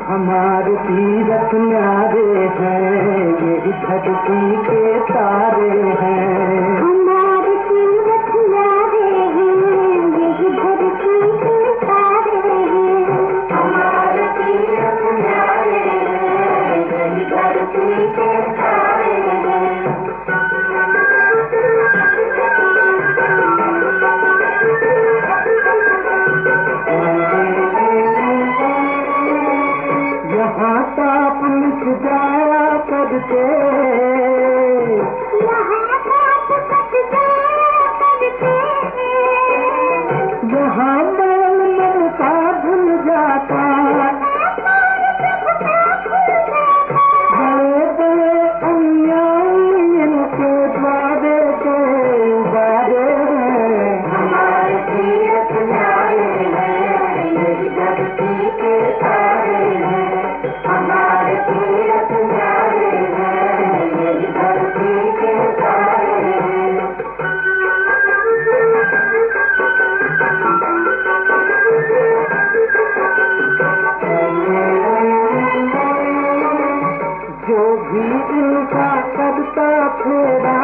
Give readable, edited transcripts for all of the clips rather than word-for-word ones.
हमारे तीरथ न्यारे हैं, ये धरती के तारे हैं। हमारे तीरथ न्यारे हैं, ये धरती के तारे हैं। हमारे तीरथ न्यारे हैं, ये धरती के तारे हैं। यहाँ पाप मिट जाया करते, यहाँ पाप मिट जाया करते, यहाँ मोल ममता भूल जाता, बड़े बड़े अन्यायी इनके द्वारे के उबारे हैं। हमारे तीरथ न्यारे हैं, ये धरती के तारे हैं। हमारे तीरथ न्यारे हैं, ये धरती के तारे हैं। जो भी इनका करता फेरा,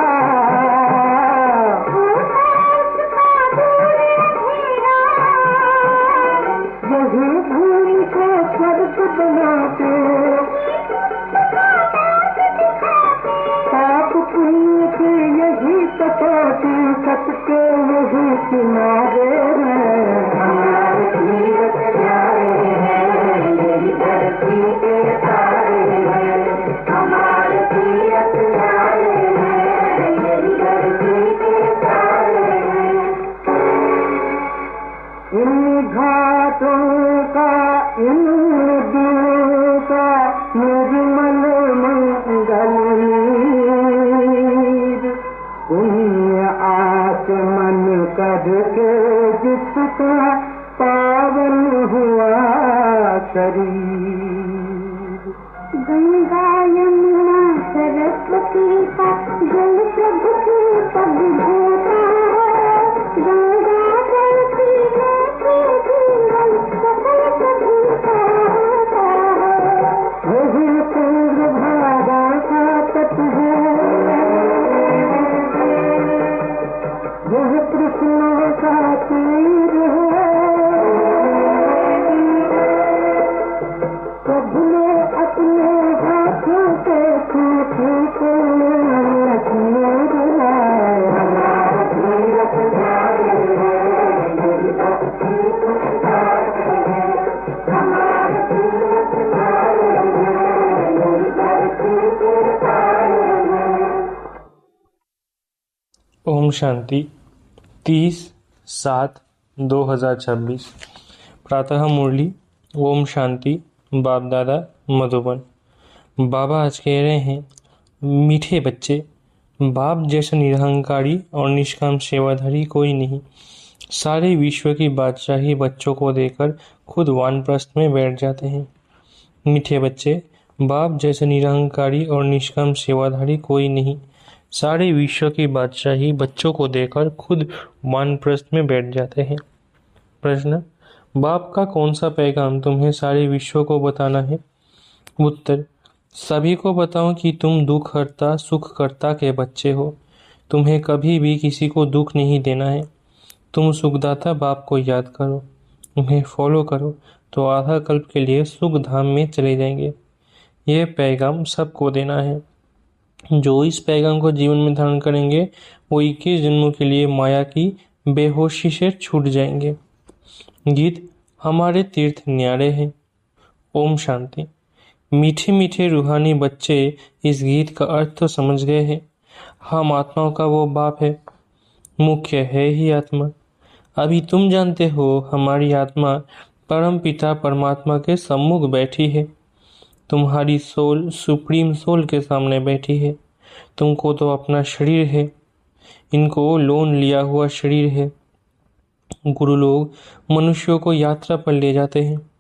यही भूमि को स्वर्ग बनाते, पाप पुण्य की यही कसौटी, सबके यही किनारे हैं। हमारे तीरथ न्यारे हैं, यही धरती के तारे हैं। हमारे तीरथ न्यारे हैं, यही धरती के तारे हैं। इन घाटों का, इन नदियों का निर्मल मंगल नीर, पुण्य आचमन करके जिसका पावन हुआ शरीर। गंगा यमुना सरस्वती का जल प्रभु की सब होता है। गंगा जल पीने के जीवन सकल प्रभु का होता है। वही चंद्र भागा का तट है, यह कृष्ण का तीर है। प्रभु ने अपने हाथों से पृथ्वी को लक्ष्मण बनाया। हमारा तीरथ न्यारे हैं, यही धरती के तारे हैं। हमारे तीरथ न्यारे हैं, यही धरती के तारे हैं। ओम शांति 30/7/2026 प्रातः मुरली। ओम शांति। बाप दादा मधुबन। बाबा आज कह रहे हैं, मीठे बच्चे, बाप जैसा निरहंकारी और निष्काम सेवाधारी कोई नहीं। सारे विश्व की बादशाही बच्चों को देकर खुद वानप्रस्थ में बैठ जाते हैं। मीठे बच्चे, बाप जैसे निरहंकारी और निष्काम सेवाधारी कोई नहीं। सारे विश्व की बादशाही बच्चों को देकर खुद वानप्रस्थ में बैठ जाते हैं। प्रश्न, बाप का कौन सा पैगाम तुम्हें सारे विश्व को बताना है? उत्तर, सभी को बताओ कि तुम दुख हरता सुख करता के बच्चे हो। तुम्हें कभी भी किसी को दुख नहीं देना है। तुम सुखदाता बाप को याद करो, उन्हें फॉलो करो तो आधा कल्प के लिए सुख धाम में चले जाएंगे। यह पैगाम सबको देना है। जो इस पैगाम को जीवन में धारण करेंगे वो 21 जन्मों के लिए माया की बेहोशी से छूट जाएंगे। गीत हमारे तीर्थ न्यारे हैं। ओम शांति। मीठे मीठे रूहानी बच्चे इस गीत का अर्थ तो समझ गए हैं। हम आत्माओं का वो बाप है, मुख्य है ही आत्मा। अभी तुम जानते हो हमारी आत्मा परम पिता परमात्मा के सम्मुख बैठी है। तुम्हारी सोल सुप्रीम सोल के सामने बैठी है। तुमको तो अपना शरीर है, इनको लोन लिया हुआ शरीर है। गुरु लोग मनुष्यों को यात्रा पर ले जाते हैं।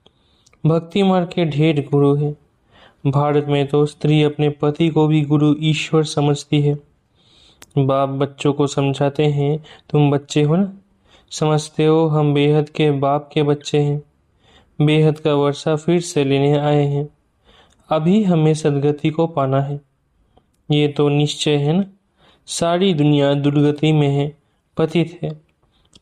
भक्ति मार्ग के ढेर गुरु हैं। भारत में तो स्त्री अपने पति को भी गुरु ईश्वर समझती है। बाप बच्चों को समझाते हैं, तुम बच्चे हो ना, समझते हो हम बेहद के बाप के बच्चे हैं। बेहद का वर्षा फिर से लेने आए हैं। अभी हमें सदगति को पाना है, ये तो निश्चय है ना। सारी दुनिया दुर्गति में है, पतित है।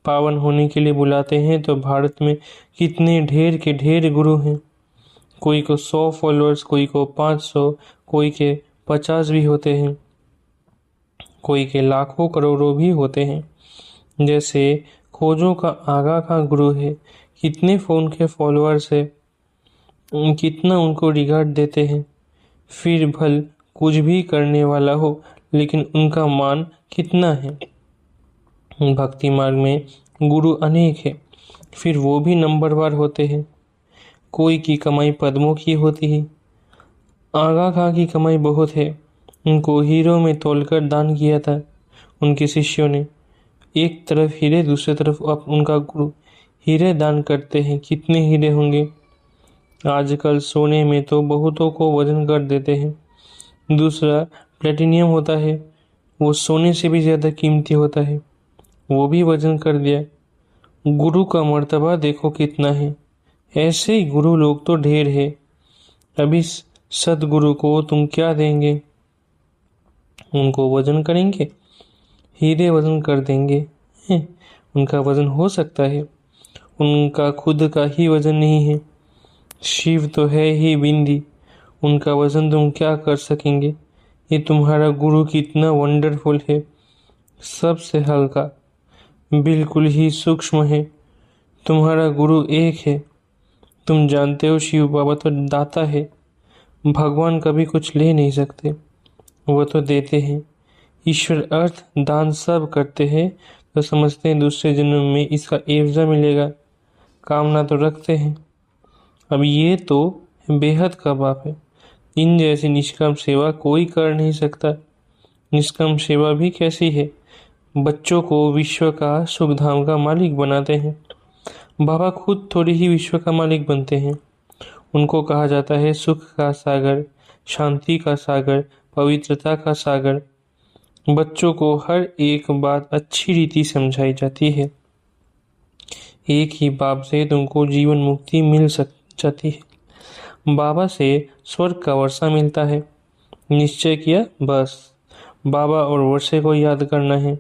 पावन होने के लिए बुलाते हैं तो भारत में कितने ढेर के ढेर गुरु हैं। कोई को 100 फॉलोअर्स, कोई को 500, कोई के 50 भी होते हैं, कोई के लाखों करोड़ों भी होते हैं। जैसे खोजों का आगा का गुरु है, कितने फोन के फॉलोअर्स है, कितना उनको रिगार्ड देते हैं। फिर भल कुछ भी करने वाला हो, लेकिन उनका मान कितना है। भक्ति मार्ग में गुरु अनेक है, फिर वो भी नंबरवार होते हैं। कोई की कमाई पद्मों की होती है। आगा खां की कमाई बहुत है, उनको हीरो में तोलकर दान किया था उनके शिष्यों ने। एक तरफ हीरे, दूसरी तरफ अब उनका गुरु हीरे दान करते हैं। कितने हीरे होंगे। आजकल सोने में तो बहुतों को वजन कर देते हैं। दूसरा प्लेटिनियम होता है, वो सोने से भी ज़्यादा कीमती होता है, वो भी वजन कर दिया। गुरु का मर्तबा देखो कितना है। ऐसे ही गुरु लोग तो ढेर है। अभी सदगुरु को तुम क्या देंगे? उनको वजन करेंगे, हीरे वजन कर देंगे। उनका वजन हो सकता है, उनका खुद का ही वजन नहीं है। शिव तो है ही बिंदी, उनका वजन तुम क्या कर सकेंगे। ये तुम्हारा गुरु कितना वंडरफुल है, सबसे हल्का, बिल्कुल ही सूक्ष्म है। तुम्हारा गुरु एक है। तुम जानते हो शिव बाबा तो दाता है, भगवान कभी कुछ ले नहीं सकते, वो तो देते हैं। ईश्वर अर्थ दान सब करते हैं, तो समझते हैं दूसरे जन्म में इसका एवजा मिलेगा, कामना तो रखते हैं। अब ये तो बेहद का बाप है। इन जैसी निष्काम सेवा कोई कर नहीं सकता। निष्काम सेवा भी कैसी है, बच्चों को विश्व का सुखधाम का मालिक बनाते हैं। बाबा खुद थोड़ी ही विश्व का मालिक बनते हैं। उनको कहा जाता है सुख का सागर, शांति का सागर, पवित्रता का सागर। बच्चों को हर एक बात अच्छी रीति समझाई जाती है। एक ही बाप से तुमको जीवन मुक्ति मिल जाती है। बाबा से स्वर्ग का वर्षा मिलता है। निश्चय किया, बस बाबा और वर्षे को याद करना है।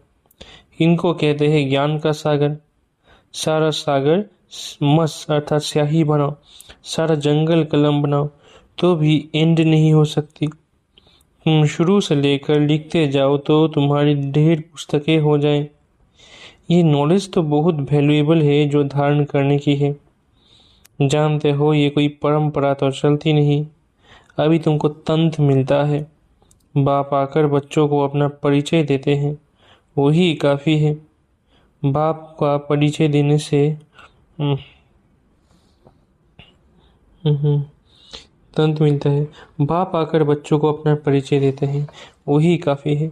इनको कहते हैं ज्ञान का सागर। सारा सागर मस अर्थात स्याही बनाओ, सारा जंगल कलम बनाओ, तो भी एंड नहीं हो सकती। तुम शुरू से लेकर लिखते जाओ तो तुम्हारी ढेर पुस्तकें हो जाएं। ये नॉलेज तो बहुत वैल्यूएबल है जो धारण करने की है। जानते हो ये कोई परंपरा तो चलती नहीं, अभी तुमको तंत्र मिलता है। बाप आकर बच्चों को अपना परिचय देते हैं, वही काफ़ी है। बाप का परिचय देने से तंत्र मिलता है। बाप आकर बच्चों को अपना परिचय देते हैं, वही काफ़ी है।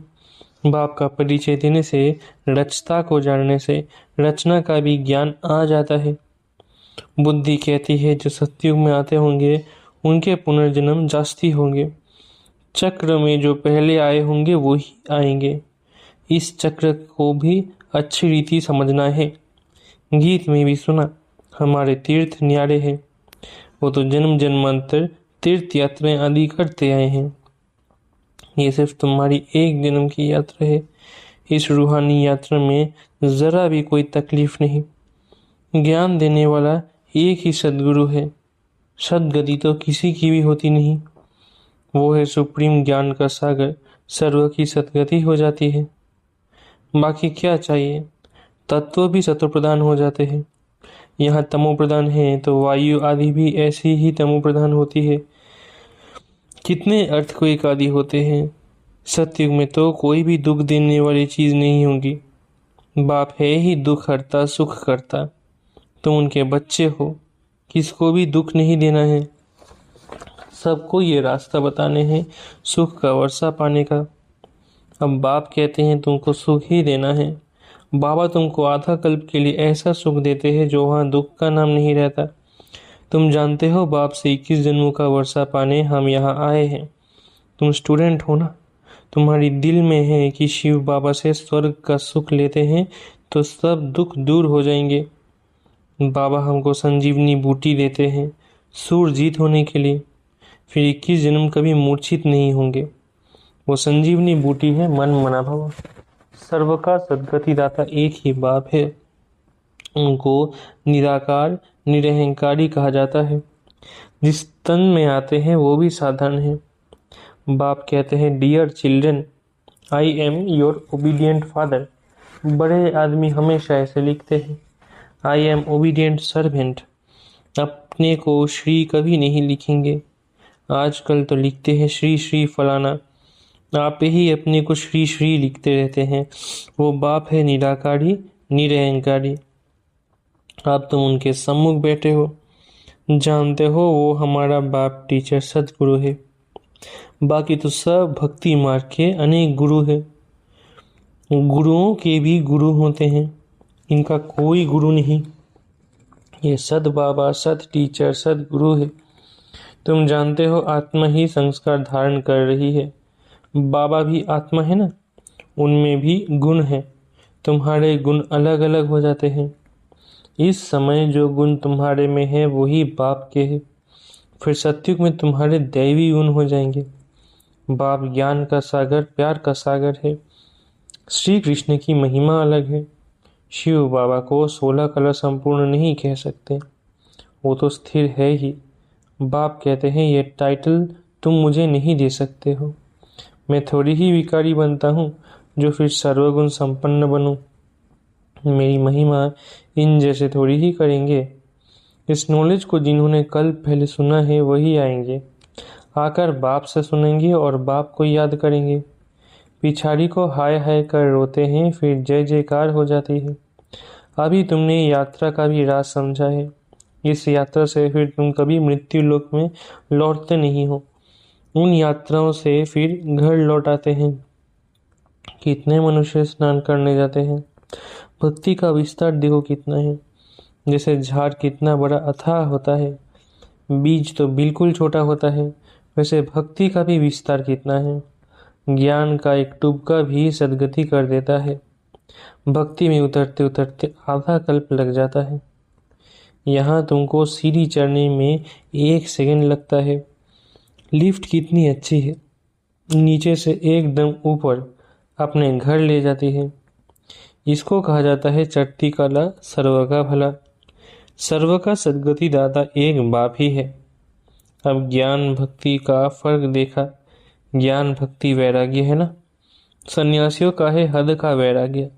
बाप का परिचय देने से, रचता को जानने से रचना का भी ज्ञान आ जाता है। बुद्धि कहती है जो सतयुग में आते होंगे उनके पुनर्जन्म जास्ती होंगे। चक्र में जो पहले आए होंगे वो ही आएंगे। इस चक्र को भी अच्छी रीति समझना है। गीत में भी सुना, हमारे तीर्थ न्यारे हैं, वो तो जन्म जन्मांतर तीर्थ यात्राएं आदि करते आए हैं। ये सिर्फ तुम्हारी एक जन्म की यात्रा है। इस रूहानी यात्रा में जरा भी कोई तकलीफ नहीं। ज्ञान देने वाला एक ही सदगुरु है। सदगति तो किसी की भी होती नहीं, वो है सुप्रीम ज्ञान का सागर। सर्व की सदगति हो जाती है। बाकी क्या चाहिए, तत्व भी सत्व प्रदान हो जाते हैं। यहाँ तमो प्रधान है तो वायु आदि भी ऐसी ही तमो प्रधान होती है। कितने अर्थक्वेक आदि होते हैं। सतयुग में तो कोई भी दुख देने वाली चीज नहीं होगी। बाप है ही दुख हरता सुख करता। तुम उनके बच्चे हो, किसको भी दुख नहीं देना है। सबको ये रास्ता बताने हैं सुख का वर्षा पाने का। अब बाप कहते हैं तुमको सुख ही देना है। बाबा तुमको आधा कल्प के लिए ऐसा सुख देते हैं जो वहाँ दुख का नाम नहीं रहता। तुम जानते हो बाप से 21 जन्मों का वर्षा पाने हम यहाँ आए हैं। तुम स्टूडेंट हो ना, तुम्हारी दिल में है कि शिव बाबा से स्वर्ग का सुख लेते हैं तो सब दुख दूर हो जाएंगे। बाबा हमको संजीवनी बूटी देते हैं सूर जीत होने के लिए, फिर 21 जन्म कभी मूर्छित नहीं होंगे। वो संजीवनी बूटी है मन मना भव। सर्व का सद्गति दाता एक ही बाप है। उनको निराकार निरहंकारी कहा जाता है। जिस तन में आते हैं वो भी साधारण है। बाप कहते हैं, dear children, I am your obedient father. बड़े आदमी हमेशा ऐसे लिखते हैं, आई एम ओबीडियंट सर्वेंट। अपने को श्री कभी नहीं लिखेंगे। आजकल तो लिखते हैं श्री श्री फलाना। आप ही अपने को श्री श्री लिखते रहते हैं। वो बाप है निराकारी निरहंकारी। आप तुम उनके सम्मुख बैठे हो, जानते हो वो हमारा बाप टीचर सदगुरु है। बाकी तो सब भक्ति मार्ग के अनेक गुरु है। गुरुओं के भी गुरु होते हैं, इनका कोई गुरु नहीं। ये सद बाबा सद टीचर सद गुरु है। तुम जानते हो आत्मा ही संस्कार धारण कर रही है। बाबा भी आत्मा है ना, उनमें भी गुण है। तुम्हारे गुण अलग अलग हो जाते हैं। इस समय जो गुण तुम्हारे में है वही बाप के है। फिर सत्युग में तुम्हारे दैवी गुण हो जाएंगे। बाप ज्ञान का सागर प्यार का सागर है। श्री कृष्ण की महिमा अलग है। शिव बाबा को 16 कला संपूर्ण नहीं कह सकते, वो तो स्थिर है ही। बाप कहते हैं, ये टाइटल तुम मुझे नहीं दे सकते हो। मैं थोड़ी ही विकारी बनता हूँ जो फिर सर्वगुण संपन्न बनूं। मेरी महिमा इन जैसे थोड़ी ही करेंगे। इस नॉलेज को जिन्होंने कल पहले सुना है वही आएंगे, आकर बाप से सुनेंगे और बाप को याद करेंगे। पिछाड़ी को हाय हाय कर रोते हैं, फिर जय जयकार हो जाती है। अभी तुमने यात्रा का भी राज समझा है। इस यात्रा से फिर तुम कभी मृत्यु लोक में लौटते नहीं हो। उन यात्राओं से फिर घर लौट आते हैं। कितने मनुष्य स्नान करने जाते हैं। भक्ति का विस्तार देखो कितना है। जैसे झाड़ कितना बड़ा अथाह होता है, बीज तो बिल्कुल छोटा होता है, वैसे भक्ति का भी विस्तार कितना है। ज्ञान का एक टुबका भी सदगति कर देता है। भक्ति में उतरते उतरते आधा कल्प लग जाता है। यहाँ तुमको सीढ़ी चढ़ने में 1 सेकंड लगता है। लिफ्ट कितनी अच्छी है, नीचे से एकदम ऊपर अपने घर ले जाती है। इसको कहा जाता है चढ़ती कला सर्व का भला। सर्व का सद्गति दाता एक बाप ही है। अब ज्ञान भक्ति का फर्क देखा। ज्ञान भक्ति वैराग्य है ना। सन्यासियों का है हद का वैराग्य।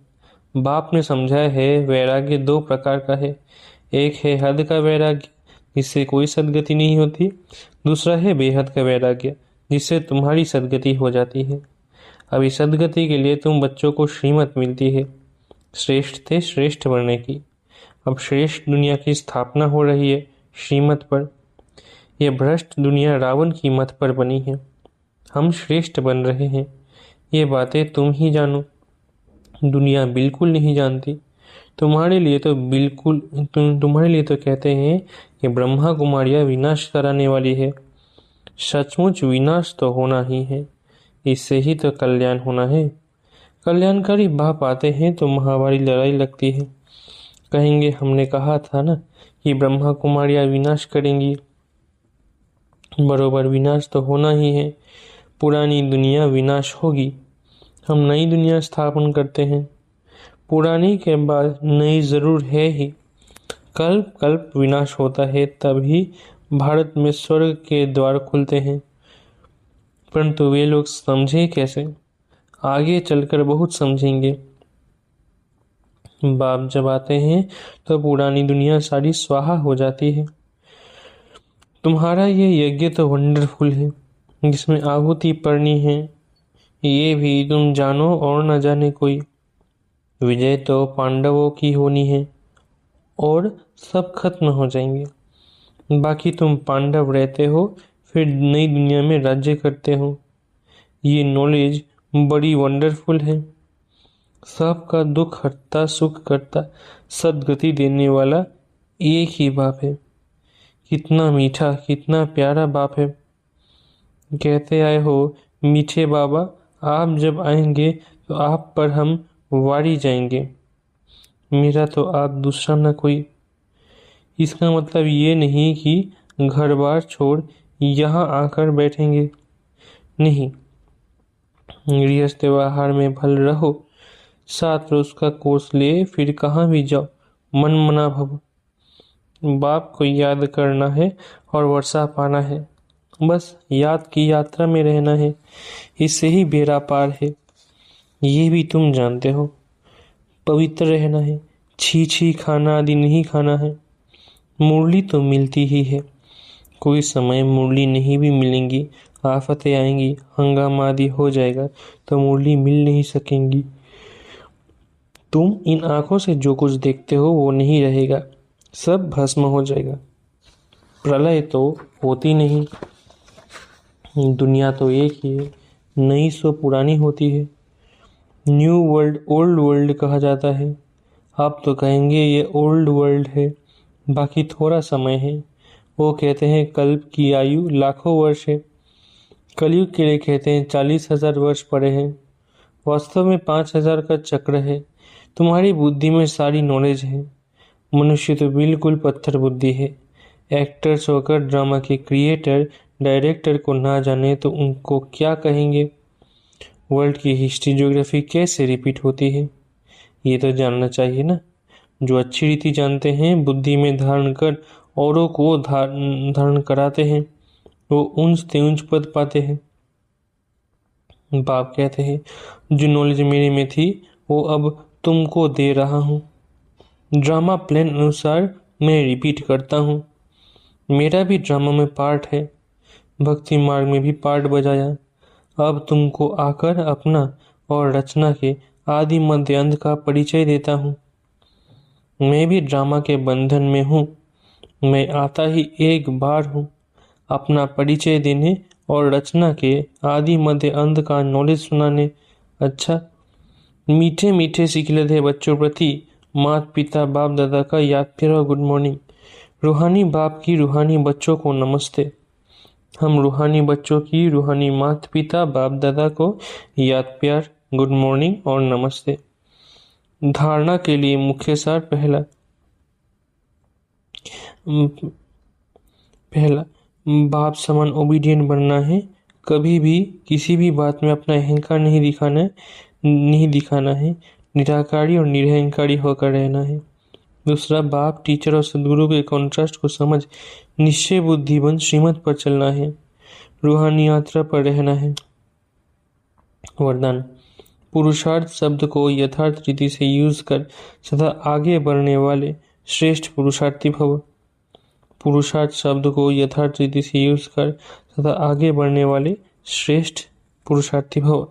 बाप ने समझाया है वैराग्य 2 प्रकार का है। एक है हद का वैराग्य, जिससे कोई सद्गति नहीं होती। दूसरा है बेहद का वैराग्य, जिससे तुम्हारी सद्गति हो जाती है। अभी सद्गति के लिए तुम बच्चों को श्रीमत मिलती है, श्रेष्ठ थे श्रेष्ठ बनने की। अब श्रेष्ठ दुनिया की स्थापना हो रही है श्रीमत पर। यह भ्रष्ट दुनिया रावण की मत पर बनी है। हम श्रेष्ठ बन रहे हैं, ये बातें तुम ही जानो। दुनिया बिल्कुल नहीं जानती। तुम्हारे लिए तो कहते हैं कि ब्रह्मा कुमारियाँ विनाश कराने वाली है। सचमुच विनाश तो होना ही है, इससे ही तो कल्याण होना है। कल्याणकारी बाप आते हैं तो महाभारी लड़ाई लगती है। कहेंगे हमने कहा था ना कि ब्रह्मा कुमारियाँ विनाश करेंगी। बरोबर विनाश तो होना ही है। पुरानी दुनिया विनाश होगी, हम नई दुनिया स्थापन करते हैं। पुरानी के बाद नई जरूर है ही। कल्प कल्प विनाश होता है, तभी भारत में स्वर्ग के द्वार खुलते हैं। परंतु वे लोग समझे कैसे? आगे चलकर बहुत समझेंगे। बाप जब आते हैं तो पुरानी दुनिया सारी स्वाहा हो जाती है। तुम्हारा ये यज्ञ तो वंडरफुल है, जिसमें आहुति पड़नी है, ये भी तुम जानो और न जाने कोई। विजय तो पांडवों की होनी है और सब खत्म हो जाएंगे। बाकी तुम पांडव रहते हो, फिर नई दुनिया में राज्य करते हो। ये नॉलेज बड़ी वंडरफुल है। सबका दुख हरता सुख करता सद्गति देने वाला एक ही बाप है। कितना मीठा कितना प्यारा बाप है। कहते आए हो मीठे बाबा, आप जब आएंगे तो आप पर हम वारी जाएंगे। मेरा तो आप दूसरा न कोई। इसका मतलब ये नहीं कि घर बार छोड़ यहाँ आकर बैठेंगे, नहीं। गृहस्थ व्यवहार में भल रहो, 7 रोज का कोर्स ले फिर कहाँ भी जाओ, मन मना भव। बाप को याद करना है और वर्षा पाना है, बस याद की यात्रा में रहना है, इससे ही बेड़ा पार है। ये भी तुम जानते हो। पवित्र रहना है, छी छी खाना आदि नहीं खाना है। मुरली तो मिलती ही है, कोई समय मुरली नहीं भी मिलेंगी, आफतें आएंगी, हंगामा आदि हो जाएगा तो मुरली मिल नहीं सकेंगी। तुम इन आंखों से जो कुछ देखते हो वो नहीं रहेगा, सब भस्म हो जाएगा। प्रलय तो होती नहीं, दुनिया तो एक ही है, नई सो पुरानी होती है। न्यू वर्ल्ड ओल्ड वर्ल्ड कहा जाता है। आप तो कहेंगे ये ओल्ड वर्ल्ड है, बाकी थोड़ा समय है। वो कहते हैं कल्प की आयु लाखों वर्ष है, कलयुग के लिए कहते हैं 40,000 वर्ष पड़े हैं। वास्तव में 5,000 का चक्र है। तुम्हारी बुद्धि में सारी नॉलेज है, मनुष्य तो बिल्कुल पत्थर बुद्धि है। एक्टर्स होकर ड्रामा के क्रिएटर डायरेक्टर को ना जाने तो उनको क्या कहेंगे। वर्ल्ड की हिस्ट्री ज्योग्राफी कैसे रिपीट होती है, ये तो जानना चाहिए ना। जो अच्छी रीति जानते हैं बुद्धि में धारण कर औरों को धारण कराते हैं, वो ऊंच से ऊंच पद पाते हैं। बाप कहते हैं जो नॉलेज मेरे में थी वो अब तुमको दे रहा हूँ। ड्रामा प्लान अनुसार मैं रिपीट करता हूँ। मेरा भी ड्रामा में पार्ट है, भक्ति मार्ग में भी पार्ट बजाया। अब तुमको आकर अपना और रचना के आदि मध्य अंत का परिचय देता हूँ। मैं भी ड्रामा के बंधन में हूँ, मैं आता ही एक बार हूँ अपना परिचय देने और रचना के आदि मध्य अंत का नॉलेज सुनाने। अच्छा, मीठे मीठे सिखलते बच्चों प्रति माता पिता बाप दादा का याद प्यार और गुड मॉर्निंग। रूहानी बाप की रूहानी बच्चों को नमस्ते। हम रूहानी बच्चों की रूहानी माता पिता बाप दादा को याद प्यार, गुड मॉर्निंग और नमस्ते। धारणा के लिए मुख्य सार पहला बाप समान ओबीडियंट बनना है। कभी भी किसी भी बात में अपना अहंकार नहीं दिखाना है। निराकारी और निरहंकारी होकर रहना है। दूसरा, बाप टीचर और सदगुरु के कॉन्ट्रास्ट को समझ निश्चय बुद्धि बन श्रीमत पर चलना है, रूहानी यात्रा पर रहना है। वरदान, पुरुषार्थ शब्द को यथार्थ रीति से यूज कर सदा आगे बढ़ने वाले श्रेष्ठ पुरुषार्थी भव। पुरुषार्थ शब्द को यथार्थ रीति से यूज कर सदा आगे बढ़ने वाले श्रेष्ठ पुरुषार्थी भव।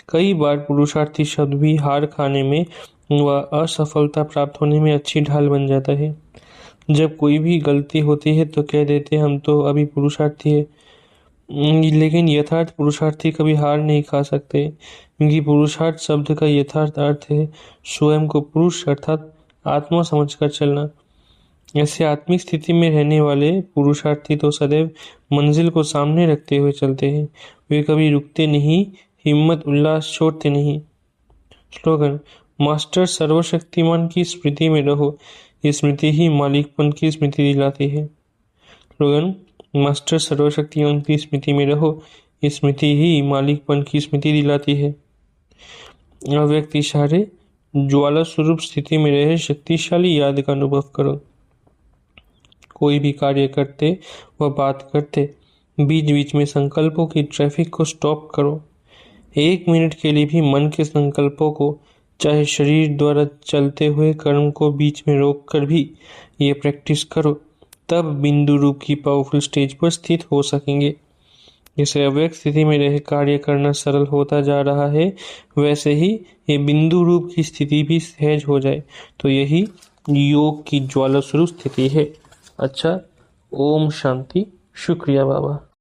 कई बार पुरुषार्थी शब्द भी हार खाने में व असफलता प्राप्त होने में अच्छी ढाल बन जाता है। जब कोई भी गलती होती है तो कह देते हम तो अभी पुरुषार्थी है, लेकिन यथार्थ पुरुषार्थी कभी हार नहीं खा सकते, क्योंकि पुरुषार्थ शब्द का यथार्थ अर्थ है स्वयं को पुरुष अर्थात आत्मा समझकर चलना। ऐसे आत्मिक स्थिति में रहने वाले पुरुषार्थी तो सदैव मंजिल को सामने रखते हुए चलते हैं। वे कभी रुकते नहीं, हिम्मत उल्लास छोड़ते नहीं। स्लोगन, मास्टर सर्वशक्तिमान की स्मृति में रहो, ये स्मृति ही मालिकपन की स्मृति दिलाती है। स्लोगन, मास्टर सर्वशक्तिमान की स्मृति में रहो, ये स्मृति ही मालिकपन की स्मृति दिलाती है। अव्यक्त इशारे, ज्वाला स्वरूप स्थिति में रहे शक्तिशाली याद का अनुभव करो। कोई भी कार्य करते व बात करते बीच बीच में संकल्पों की ट्रैफिक को स्टॉप करो। 1 मिनट के लिए भी मन के संकल्पों को, चाहे शरीर द्वारा चलते हुए कर्म को बीच में रोक कर भी ये प्रैक्टिस करो, तब बिंदु रूप की पावरफुल स्टेज पर स्थित हो सकेंगे। जैसे अव्यक्त स्थिति में रह कार्य करना सरल होता जा रहा है, वैसे ही ये बिंदु रूप की स्थिति भी सहज हो जाए तो यही योग की ज्वाला स्वरूप स्थिति है। अच्छा, ओम शांति। शुक्रिया बाबा।